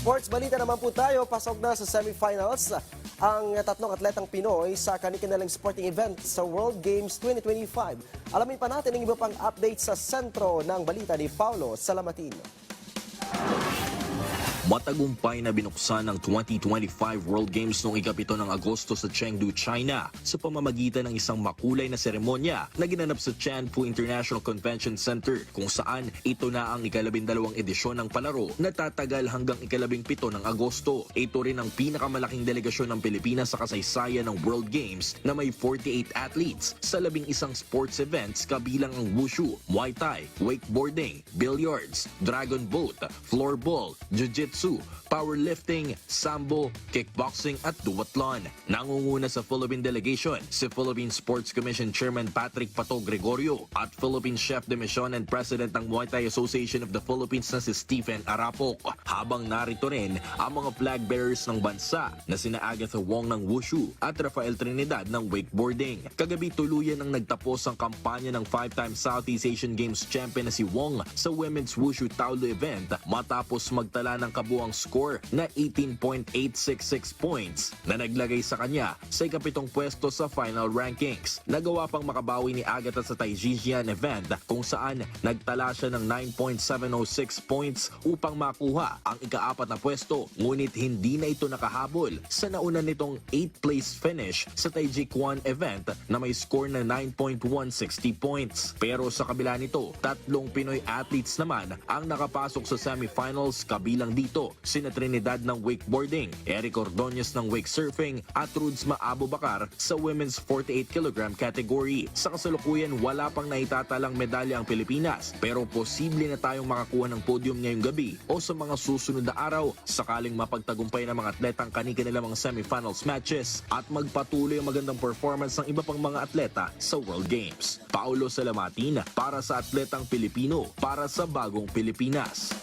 Sports balita naman po tayo. Pasok na sa semifinals ang tatlong atletang Pinoy sa kanilang sporting event sa World Games 2025. Alamin pa natin ang iba pang update sa sentro ng balita ni Paulo Salamatin. Matagumpay na binuksan ng 2025 World Games noong ika-7 ng Agosto sa Chengdu, China sa pamamagitan ng isang makulay na seremonya na ginanap sa Tianfu International Convention Center kung saan ito na ang ika-12 edisyon ng palaro na tatagal hanggang ika-17 ng Agosto. Ito rin ang pinakamalaking delegasyon ng Pilipinas sa kasaysayan ng World Games na may 48 athletes sa 11 sports events kabilang ang wushu, muay thai, wakeboarding, billiards, dragon boat, floorball, jiu-jitsu, powerlifting, sambo, kickboxing at duathlon. Nangunguna sa Philippine delegation si Philippine Sports Commission Chairman Patrick Pato Gregorio at Philippine Chef de Mission and President ng Muay Thai Association of the Philippines na si Stephen Arapok. Habang narito rin ang mga flag bearers ng bansa na sina Agatha Wong ng wushu at Rafael Trinidad ng wakeboarding. Kagabi tuluyan ang nagtapos ang kampanya ng 5-time Southeast Asian Games champion na si Wong sa Women's Wushu Taolu event matapos magtala ng kabuang score na 18.866 points na naglagay sa kanya sa ika-7 pwesto sa final rankings. Nagawa pang makabawi ni Agatha sa Taijijian event kung saan nagtala siya ng 9.706 points upang makuha ang ika-4 na pwesto, ngunit hindi na ito nakahabol sa nauna nitong 8th place finish sa Taijikwan event na may score na 9.160 points. Pero sa kabila nito, 3 Pinoy athletes naman ang nakapasok sa semifinals, kabilang dito sina Trinidad ng wakeboarding, Eric Ordonez ng wake surfing at Rudsma Abubakar sa women's 48 kg category. Sa kasalukuyan, wala pang naitatalang medalya ang Pilipinas, pero posible na tayong makakuha ng podium ngayong gabi o sa mga susunod na araw sakaling mapagtagumpay ng mga atletang kanilang mga semifinals matches at magpatuloy ang magandang performance ng iba pang mga atleta sa World Games. Paulo Salamatin para sa Atletang Pilipino, para sa Bagong Pilipinas.